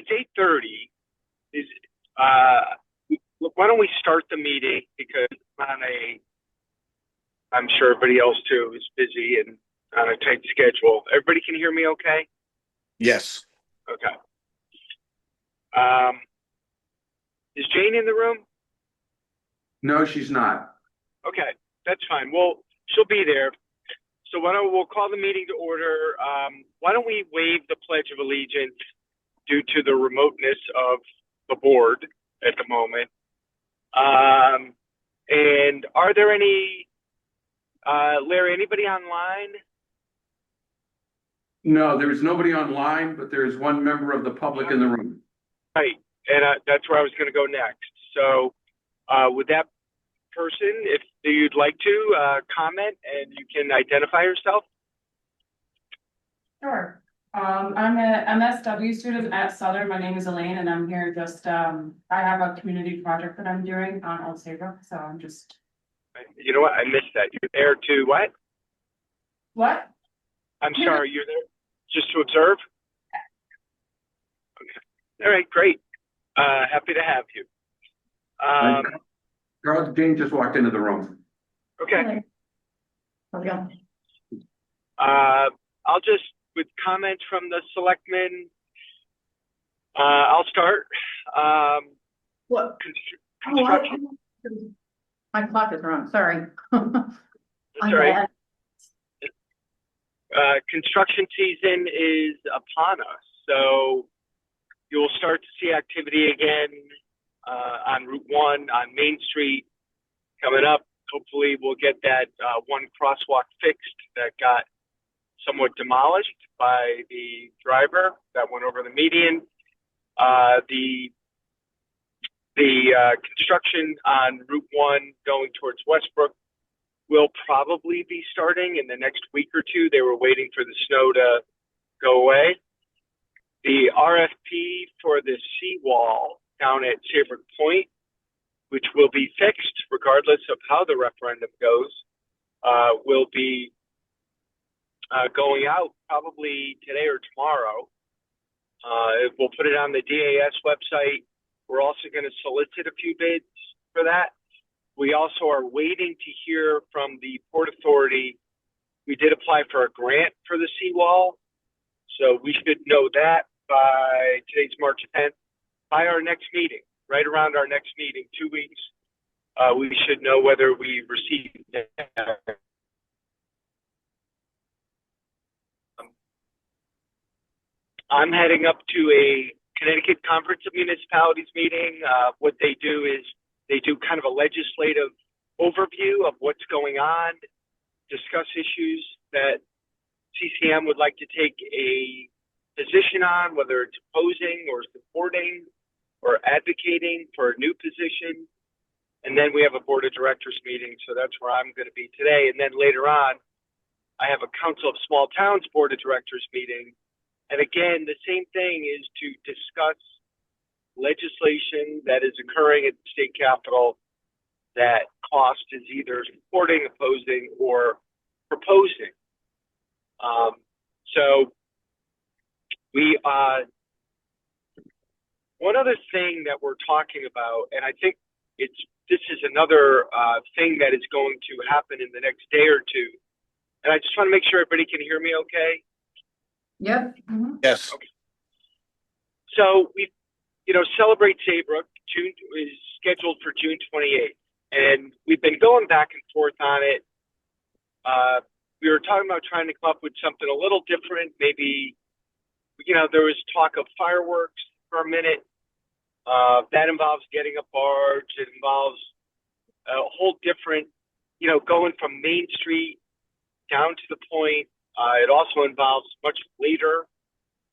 it's 8:30. Is why don't we start the meeting, because I'm sure everybody else too is busy and on a tight schedule. Everybody can hear me okay? Yes. Okay. Is Jane in the room? No, she's not. Okay, that's fine. Well, she'll be there. So we'll call the meeting to order. Why don't we waive the Pledge of Allegiance due to the remoteness of the board at the moment? And are there any, Larry, anybody online? No, there's nobody online, but there's one member of the public in the room. Right, and that's where I was going to go next. So with that person, if you'd like to comment, and you can identify yourself. Sure. I'm a MSW student at Southern. My name is Elaine, and I'm here just, I have a community project that I'm doing on Old Saybrook, so I'm just. You know what? I missed that. You're there to what? What? I'm sorry, you're there just to observe? Okay. All right, great. Happy to have you. Carl, Jane just walked into the room. Okay. Okay. I'll just, with comments from the selectmen, I'll start. What? Construction. My clock is wrong, sorry. That's right. Construction season is upon us, so you'll start to see activity again on Route 1, on Main Street coming up. Hopefully we'll get that one crosswalk fixed that got somewhat demolished by the driver that went over the median. The construction on Route 1 going towards Westbrook will probably be starting in the next week or two. They were waiting for the snow to go away. The RFP for the seawall down at Saybrook Point, which will be fixed regardless of how the referendum goes, will be going out probably today or tomorrow. We'll put it on the DAS website. We're also going to solicit a few bids for that. We also are waiting to hear from the Port Authority. We did apply for a grant for the seawall, so we should know that by, today's March 10th, by our next meeting, right around our next meeting, 2 weeks. We should know whether we received that. I'm heading up to a Connecticut Conference of Municipalities meeting. What they do is they do kind of a legislative overview of what's going on, discuss issues that CCM would like to take a position on, whether it's opposing or supporting or advocating for a new position. And then we have a board of directors meeting, so that's where I'm going to be today. And then later on, I have a Council of Small Towns board of directors meeting. And again, the same thing is to discuss legislation that is occurring at the state capitol that cost is either supporting, opposing, or proposing. So we, one other thing that we're talking about, and I think this is another thing that is going to happen in the next day or two. And I just want to make sure everybody can hear me okay. Yep. Mm-hmm. Yes. Okay. So we, Celebrate Saybrook June is scheduled for June 28th, and we've been going back and forth on it. We were talking about trying to come up with something a little different. Maybe, there was talk of fireworks for a minute. That involves getting a barge. It involves a whole different, going from Main Street down to the point. It also involves much later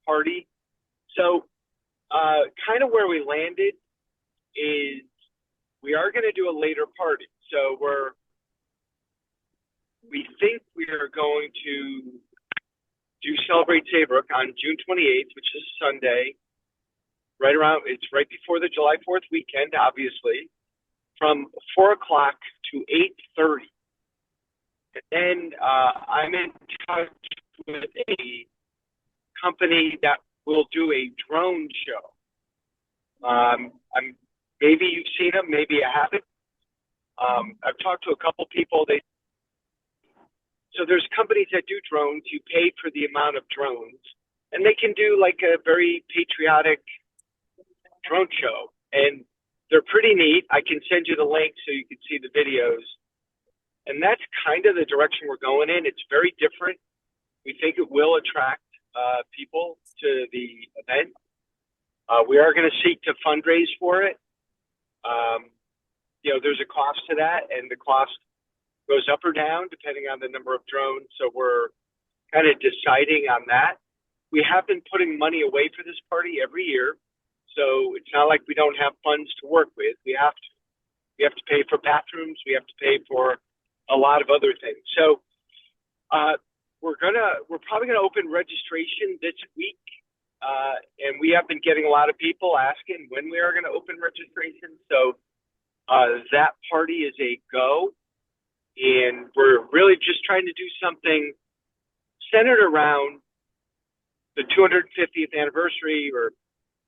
party. So kind of where we landed is we are going to do a later party. So we think we are going to do Celebrate Saybrook on June 28th, which is Sunday, it's right before the July 4th weekend, obviously, from 4 o'clock to 8:30. And then I'm in touch with a company that will do a drone show. Maybe you've seen them, maybe you haven't. I've talked to a couple people. So there's companies that do drones. You pay for the amount of drones, and they can do like a very patriotic drone show, and they're pretty neat. I can send you the link so you can see the videos. And that's kind of the direction we're going in. It's very different. We think it will attract people to the event. We are going to seek to fundraise for it. There's a cost to that, and the cost goes up or down depending on the number of drones. So we're kind of deciding on that. We have been putting money away for this party every year. So it's not like we don't have funds to work with. We have to. We have to pay for bathrooms. We have to pay for a lot of other things. So we're probably gonna open registration this week, and we have been getting a lot of people asking when we are gonna open registration. So that party is a go, and we're really just trying to do something centered around the 250th anniversary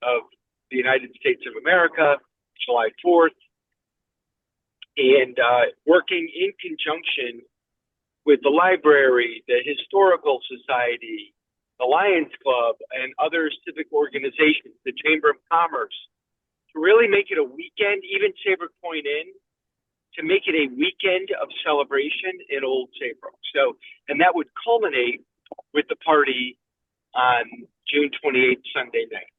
of the United States of America, July 4th, and working in conjunction with the library, the Historical Society, the Lions Club, and other civic organizations, the Chamber of Commerce, to really make it a weekend, even Saybrook Point Inn, to make it a weekend of celebration in Old Saybrook. So, and that would culminate with the party on June 28th, Sunday night.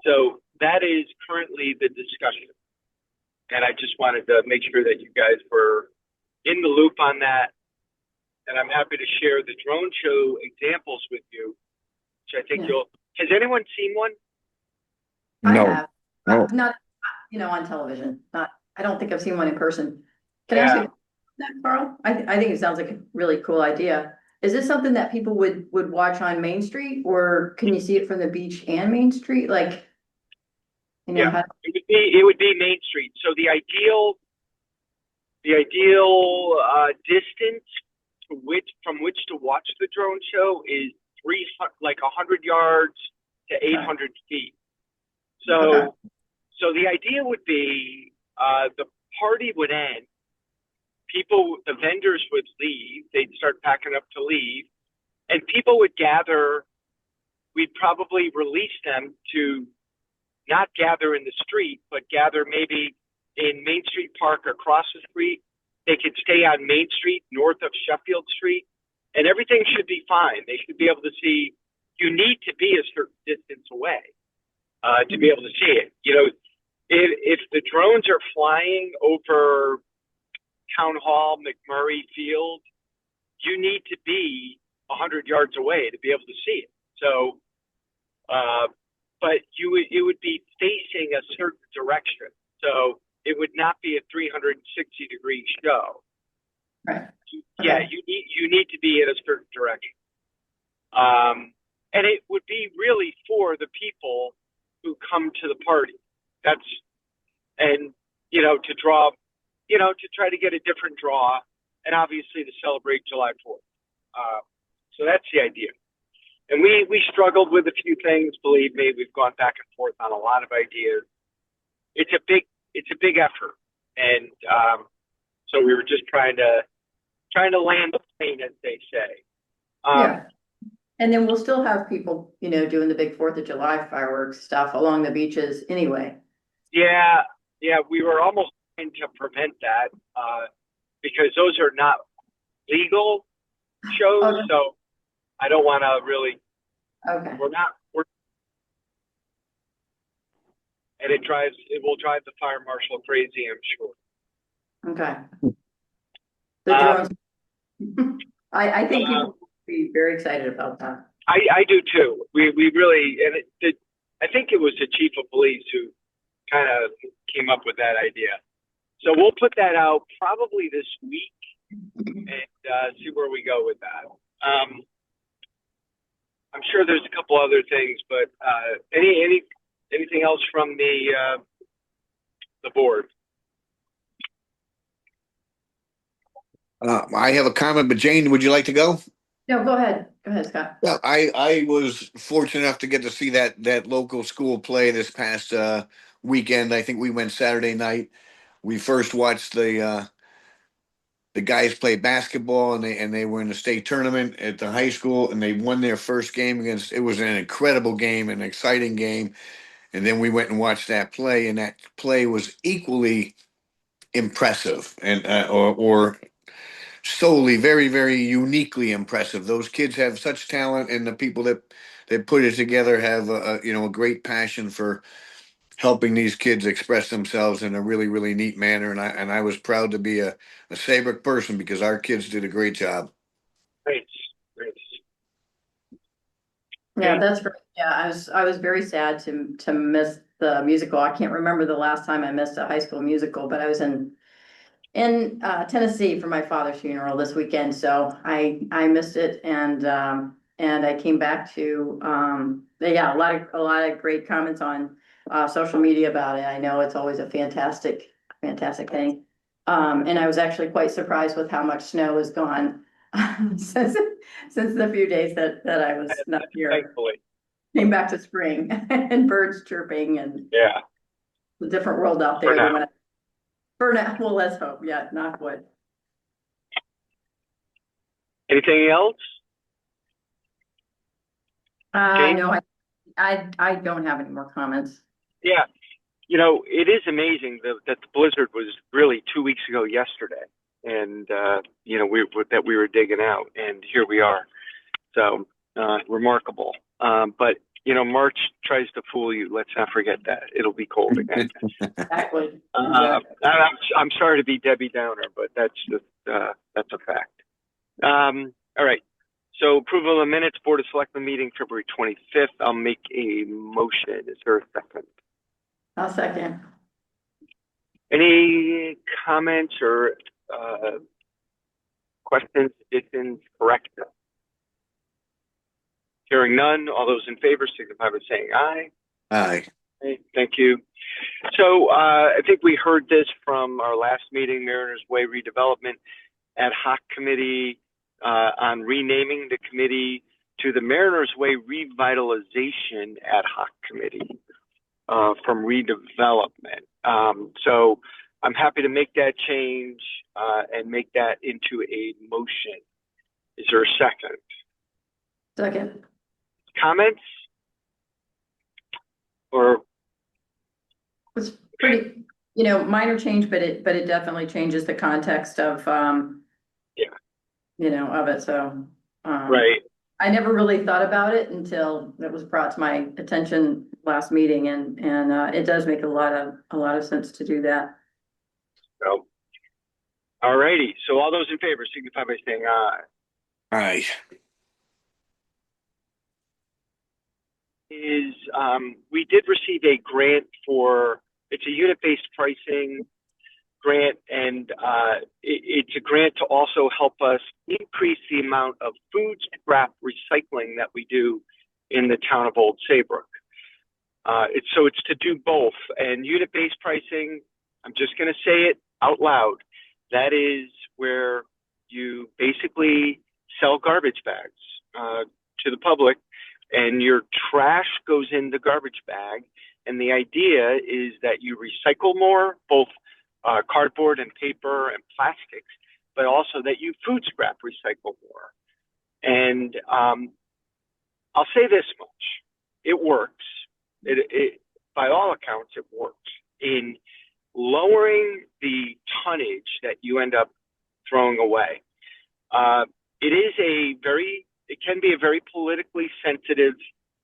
So that is currently the discussion. And I just wanted to make sure that you guys were in the loop on that. And I'm happy to share the drone show examples with you, which I think has anyone seen one? I No. have, No. not, on television, I don't think I've seen one in person. Can I ask you that, Carl? I think it sounds like a really cool idea. Is this something that people would watch on Main Street, or can you see it from the beach and Main Street? Like, it would be Main Street. So the ideal distance from which to watch the drone show is 100 yards to 800 feet. So the idea would be the party would end. The vendors would leave. They'd start packing up to leave, and people would gather. We'd probably release them to not gather in the street, but gather maybe in Main Street Park across the street. They could stay on Main Street north of Sheffield Street, and everything should be fine. They should be able to see. You need to be a certain distance away to be able to see it. If the drones are flying over Town Hall, McMurray Field, you need to be 100 yards away to be able to see it. So, but it would be facing a certain direction. So it would not be a 360-degree show. Right. Yeah, you need to be in a certain direction. And it would be really for the people who come to the party. To draw, to try to get a different draw, and obviously to celebrate July 4th. So that's the idea. And we struggled with a few things. Believe me, we've gone back and forth on a lot of ideas. It's a big effort, and so we were just trying to land the plane, as they say. And then we'll still have people, doing the big 4th of July fireworks stuff along the beaches anyway. Yeah, we were almost trying to prevent that because those are not legal shows. Okay. So I don't want to really. Okay. And it will drive the fire marshal crazy, I'm sure. Okay. The drones. I think people will be very excited about that. I do too. We really, and I think it was the chief of police who kind of came up with that idea. So we'll put that out probably this week and see where we go with that. I'm sure there's a couple other things, but anything else from the board? I have a comment, but Jane, would you like to go? No, go ahead. Go ahead, Scott. Yeah, I was fortunate enough to get to see that local school play this past weekend. I think we went Saturday night. We first watched the guys play basketball, and they were in the state tournament at the high school, and they won their first game against. It was an incredible game, an exciting game. And then we went and watched that play, and that play was equally impressive, and or solely very, very uniquely impressive. Those kids have such talent, and the people that put it together have a great passion for helping these kids express themselves in a really, really neat manner. And I was proud to be a Saybrook person because our kids did a great job. Great, great. Yeah, Okay. that's great. Yeah, I was very sad to miss the musical. I can't remember the last time I missed a high school musical, but I was in Tennessee for my father's funeral this weekend, so I missed it, and I came back to yeah, a lot of great comments on social media about it. I know it's always a fantastic thing. And I was actually quite surprised with how much snow is gone since the few days that I was not here. Thankfully, Came back to spring and birds chirping and yeah. the different world out For there. now. For now, well, let's hope. Yeah, knock wood. Anything else? Jane? No, I don't have any more comments. Yeah. It is amazing that the blizzard was really 2 weeks ago yesterday, and that we were digging out, and here we are. So remarkable. But March tries to fool you. Let's not forget that it'll be cold again. Exactly. I'm sorry to be Debbie Downer, but that's a fact. All right. So approval of the minutes, Board of Selectmen meeting February 25th. I'll make a motion. Is there a second? I'll second. Any comments or questions, additions, corrections? Hearing none, all those in favor signify by saying aye. Aye. Okay, thank you. So I think we heard this from our last meeting, Mariners Way Redevelopment Ad Hoc Committee on renaming the committee to the Mariners Way Revitalization Ad Hoc Committee from redevelopment. So I'm happy to make that change and make that into a motion. Is there a second? Second. Comments? Or It's pretty, minor change, but it definitely changes the context of, of it. So, right. I never really thought about it until it was brought to my attention last meeting, and it does make a lot of sense to do that. So, all righty. So all those in favor signify by saying aye. Aye. We did receive a grant it's a unit-based pricing grant, and it's a grant to also help us increase the amount of food scrap recycling that we do in the town of Old Saybrook. It's to do both, and unit-based pricing, I'm just going to say it out loud. That is where you basically sell garbage bags to the public, and your trash goes in the garbage bag. And the idea is that you recycle more, both cardboard and paper and plastics, but also that you food scrap recycle more. And I'll say this much: it works. It by all accounts, it works in lowering the tonnage that you end up throwing away. It can be a very politically sensitive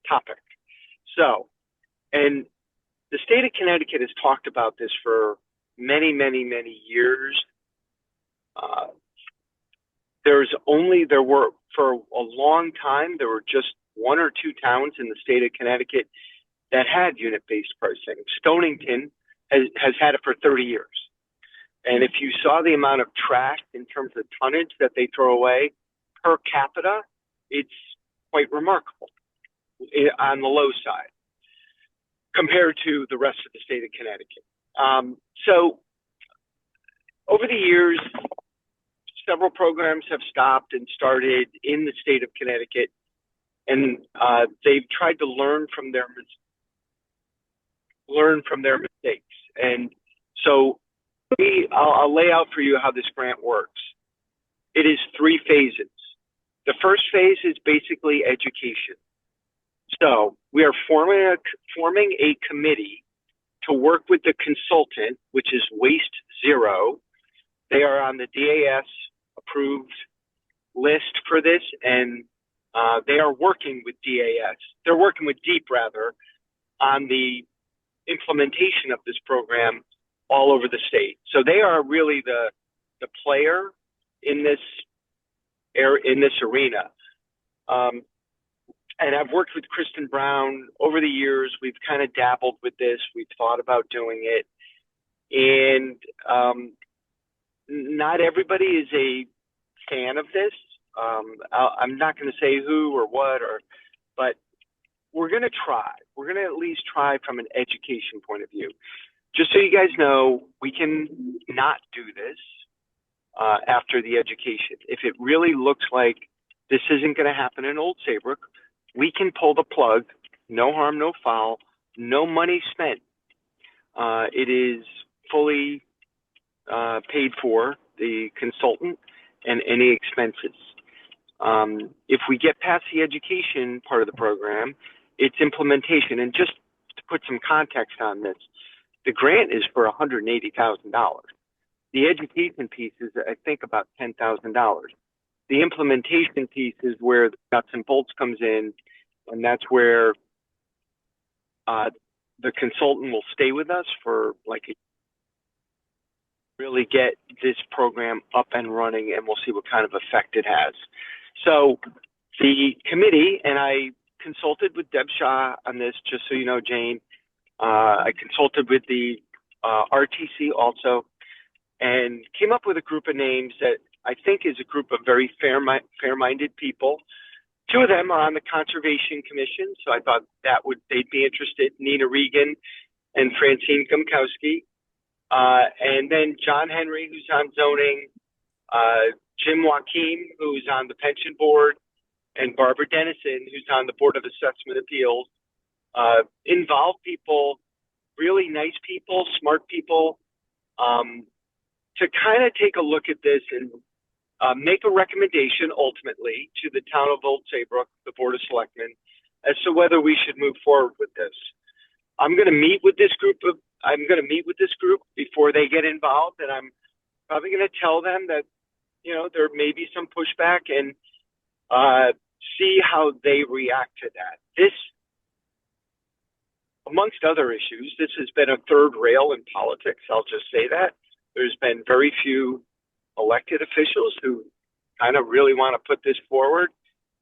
topic. So, and the state of Connecticut has talked about this for many, many, many years. There were, for a long time, there were just one or two towns in the state of Connecticut that had unit-based pricing. Stonington has had it for 30 years. And if you saw the amount of trash in terms of tonnage that they throw away per capita, it's quite remarkable on the low side compared to the rest of the state of Connecticut. So over the years, several programs have stopped and started in the state of Connecticut, and they've tried to learn from their learn from their mistakes. And so I'll lay out for you how this grant works. It is 3 phases. The first phase is basically education. So we are forming a committee to work with the consultant, which is Waste Zero. They are on the DAS approved list for this, and they are working with DAS. They're working with DEEP rather on the implementation of this program all over the state. So they are really the player in this arena. And I've worked with Kristen Brown over the years. We've kind of dabbled with this. We've thought about doing it. And not everybody is a fan of this. I'm not going to say who or what, but we're going to try. We're going to at least try from an education point of view. Just so you guys know, we can not do this after the education. If it really looks like this isn't going to happen in Old Saybrook, we can pull the plug. No harm, no foul, no money spent. It is fully paid for, the consultant and any expenses. If we get past the education part of the program, it's implementation. And just to put some context on this, the grant is for $180,000. The education piece is, I think, about $10,000. The implementation piece is where the nuts and bolts comes in, and that's where the consultant will stay with us for really get this program up and running, and we'll see what kind of effect it has. So the committee, and I consulted with Deb Shaw on this, just so you know, Jane. I consulted with the RTC also, and came up with a group of names that I think is a group of very fair-minded people. 2 of them are on the Conservation Commission, so I thought they'd be interested. Nina Regan and Francine Gumkowski. And then John Henry, who's on zoning, Jim Joaquin, who's on the pension board, and Barbara Dennison, who's on the Board of Assessment Appeals. Involved people, really nice people, smart people, to kind of take a look at this and make a recommendation ultimately to the town of Old Saybrook, the Board of Selectmen, as to whether we should move forward with this. I'm going to meet with this group before they get involved, and I'm probably going to tell them that, you know, there may be some pushback, and see how they react to that. This, amongst other issues, this has been a third rail in politics. I'll just say that. There's been very few elected officials who kind of really want to put this forward.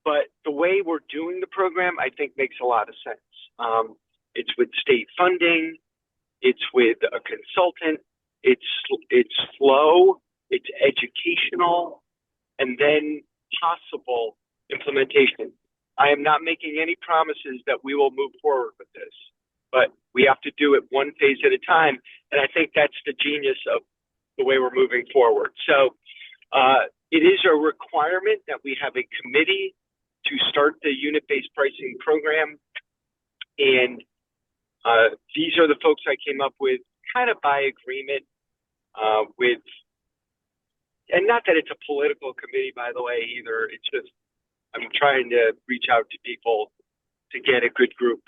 But the way we're doing the program, I think, makes a lot of sense. It's with state funding. It's with a consultant. It's slow. It's educational. And then possible implementation. I am not making any promises that we will move forward with this, but we have to do it one phase at a time. And I think that's the genius of the way we're moving forward. So it is a requirement that we have a committee to start the unit-based pricing program. And these are the folks I came up with kind of by agreement with, and not that it's a political committee, by the way, either. It's just, I'm trying to reach out to people to get a good group.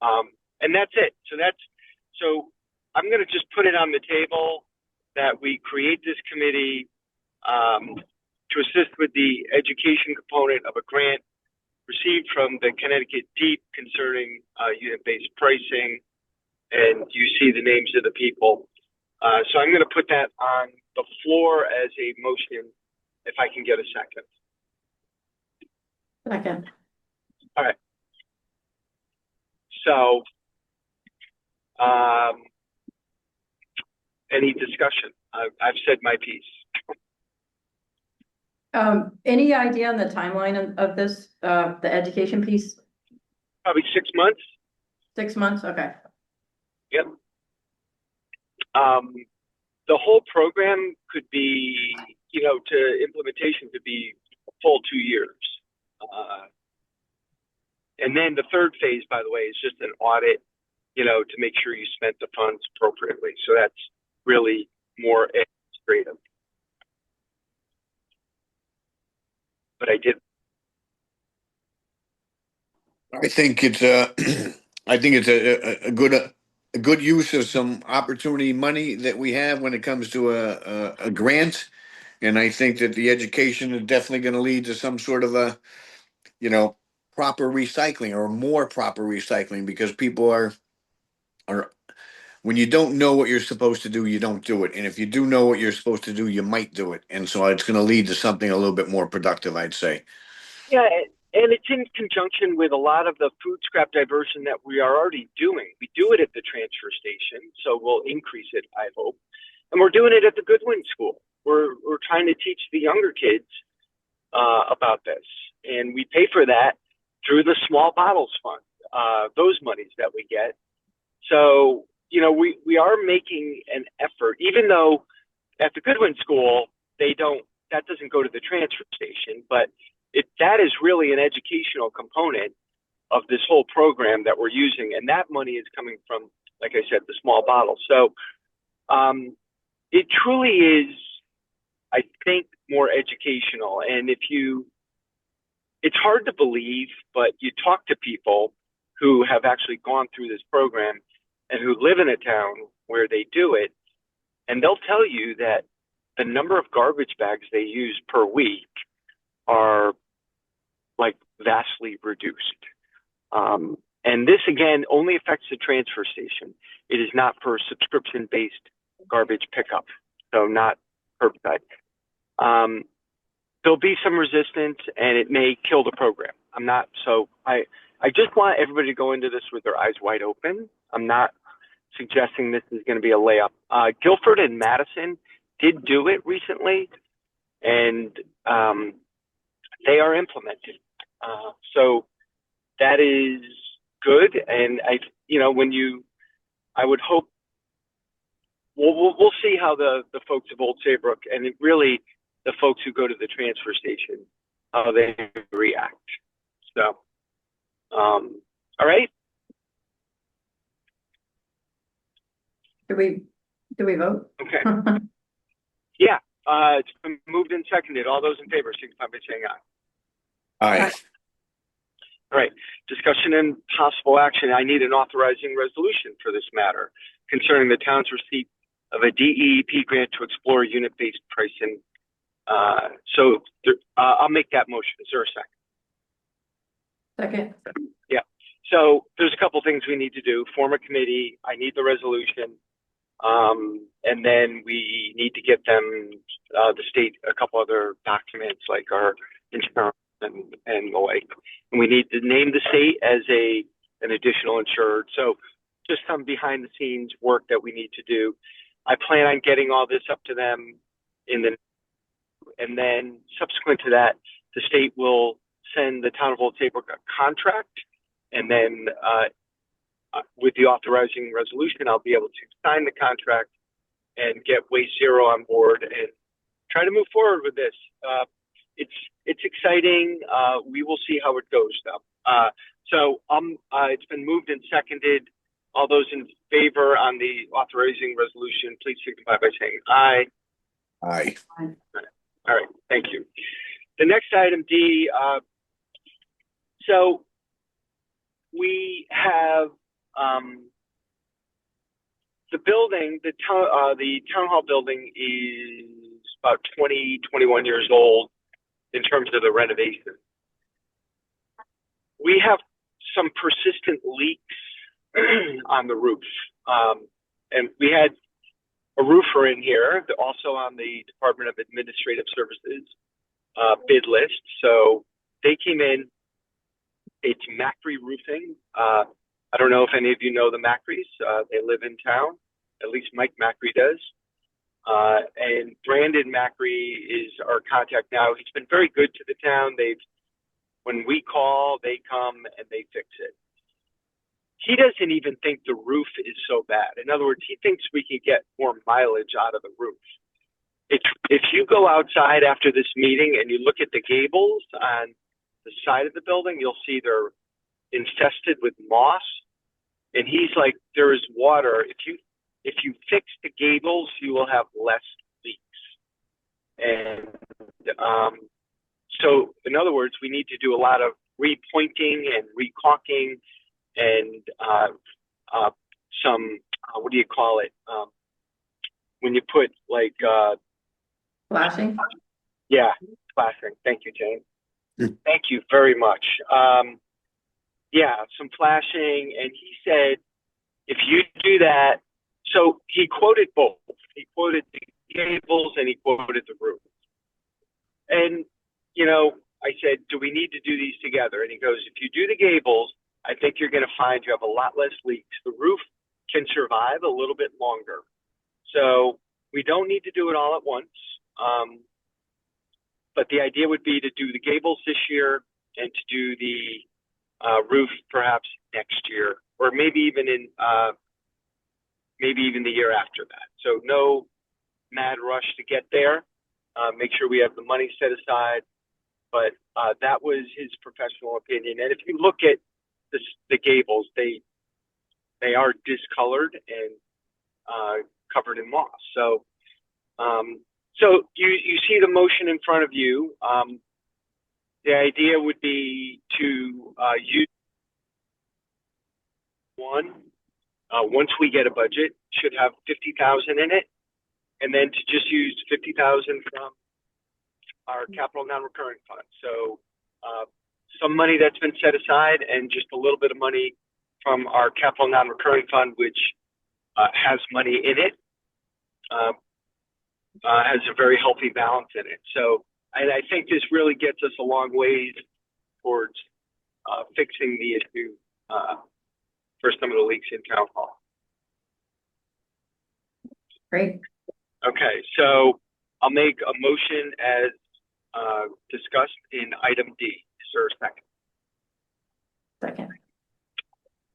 And that's it. So I'm going to just put it on the table that we create this committee to assist with the education component of a grant received from the Connecticut DEEP concerning unit-based pricing. And you see the names of the people. So I'm going to put that on the floor as a motion, if I can get a second. Second. All right. So, any discussion? I've said my piece. Any idea on the timeline of this, the education piece? Probably 6 months. 6 months? Okay. Yep. The whole program could be, to implementation could be a full 2 years. And then the third phase, by the way, is just an audit to make sure you spent the funds appropriately. So that's really more administrative. But I did. I think it's a, I think it's a good use of some opportunity money that we have when it comes to a grant. And I think that the education is definitely going to lead to some sort of a, proper recycling or more proper recycling, because people are, when you don't know what you're supposed to do, you don't do it. And if you do know what you're supposed to do, you might do it. And so it's going to lead to something a little bit more productive, I'd say. Yeah, and it's in conjunction with a lot of the food scrap diversion that we are already doing. We do it at the transfer station, so we'll increase it, I hope. And we're doing it at the Goodwin School. We're trying to teach the younger kids about this, and we pay for that through the Small Bottles Fund. Those monies that we get. So we are making an effort, even though at the Goodwin School that doesn't go to the transfer station, but that is really an educational component of this whole program that we're using, and that money is coming from, like I said, the small bottles. So it truly is, I think, more educational. And it's hard to believe, but you talk to people who have actually gone through this program and who live in a town where they do it, and they'll tell you that the number of garbage bags they use per week are like vastly reduced. And this, again, only affects the transfer station. It is not for subscription-based garbage pickup, so not curbside. There'll be some resistance, and it may kill the program. I just want everybody to go into this with their eyes wide open. I'm not suggesting this is going to be a layup. Guilford and Madison did do it recently, and they are implemented. So that is good. And I would hope we'll see how the folks of Old Saybrook and really the folks who go to the transfer station, how they react. So, all right. Do we vote? Okay. Yeah. It's been moved and seconded. All those in favor, signify by saying aye. Aye. All right. Discussion and possible action. I need an authorizing resolution for this matter concerning the town's receipt of a DEEP grant to explore unit-based pricing. I'll make that motion. Is there a second? Second. Yeah. So there's a couple things we need to do. Form a committee. I need the resolution. And then we need to get them, the state, a couple other documents like our insurance and the like. And we need to name the state as an additional insured. So just some behind the scenes work that we need to do. I plan on getting all this up to them and then subsequent to that, the state will send the town of Old Saybrook a contract, and then with the authorizing resolution, I'll be able to sign the contract and get Waste Zero on board and try to move forward with this. It's exciting. We will see how it goes, though. So it's been moved and seconded. All those in favor on the authorizing resolution, please signify by saying aye. Aye. All right, thank you. The next item, D. So we have the building, the town hall building is about 21 years old in terms of the renovation. We have some persistent leaks on the roof. And we had a roofer in here, also on the Department of Administrative Services bid list. So they came in. It's Macri Roofing. I don't know if any of you know the Macris. They live in town. At least Mike Macri does. And Brandon Macri is our contact now. He's been very good to the town. When we call, they come and they fix it. He doesn't even think the roof is so bad. In other words, he thinks we could get more mileage out of the roof. If you go outside after this meeting and you look at the gables on the side of the building, you'll see they're infested with moss. And he's like, there is water. If you fix the gables, you will have less leaks. And so, in other words, we need to do a lot of repointing and recaulking and some what do you call it? When you put like Flashing? yeah, flashing. Thank you, Jane. Mm. Thank you very much. Yeah, some flashing, and he said if you do that, so he quoted both. He quoted the gables and he quoted the roof. And I said, do we need to do these together? And he goes, if you do the gables, I think you're going to find you have a lot less leaks. The roof can survive a little bit longer. So we don't need to do it all at once. But the idea would be to do the gables this year and to do the roof perhaps next year, or maybe even the year after that. So no mad rush to get there. Make sure we have the money set aside. But that was his professional opinion. And if you look at the gables, they are discolored and covered in moss. So you see the motion in front of you. The idea would be to use one. Once we get a budget, should have 50,000 in it, and then to just use 50,000 from our capital non-recurring fund. So some money that's been set aside and just a little bit of money from our capital non-recurring fund, which has money in it, has a very healthy balance in it. So I think this really gets us a long ways towards fixing the issue for some of the leaks in town hall. Great. Okay, so I'll make a motion as discussed in item D. Is there a second? Second.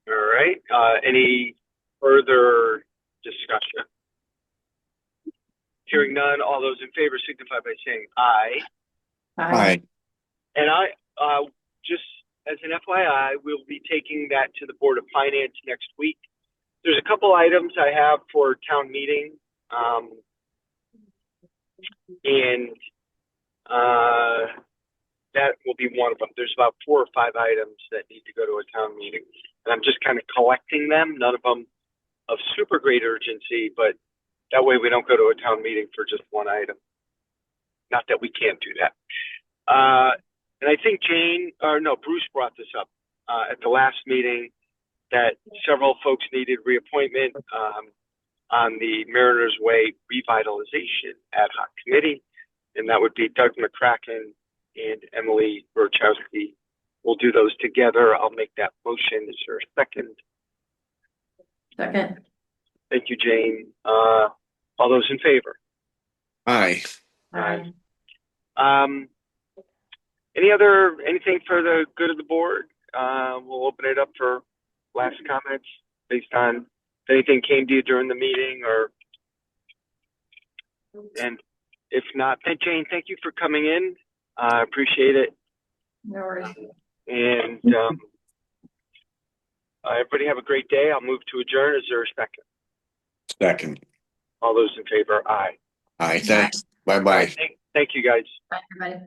All right. Any further discussion? Hearing none, all those in favor signify by saying aye. Aye. And just as an FYI, we'll be taking that to the Board of Finance next week. There's a couple items I have for town meeting. And that will be one of them. There's about 4 or 5 items that need to go to a town meeting. And I'm just kind of collecting them, none of them of super great urgency, but that way we don't go to a town meeting for just one item. Not that we can't do that. And I think Bruce brought this up at the last meeting, that several folks needed reappointment on the Mariners Way Revitalization Ad Hoc Committee, and that would be Doug McCracken and Emily Burchowski. We'll do those together. I'll make that motion. Is there a second? Second. Thank you, Jane. All those in favor? Aye. Aye. Anything for the good of the board? We'll open it up for last comments based on if anything came to you during the meeting, and if not, Jane, thank you for coming in. I appreciate it. No worries. And everybody have a great day. I'll move to adjourn. Is there a second? Second. All those in favor? Aye. Aye. Thanks. Bye-bye. Thank you, guys. Bye, everybody.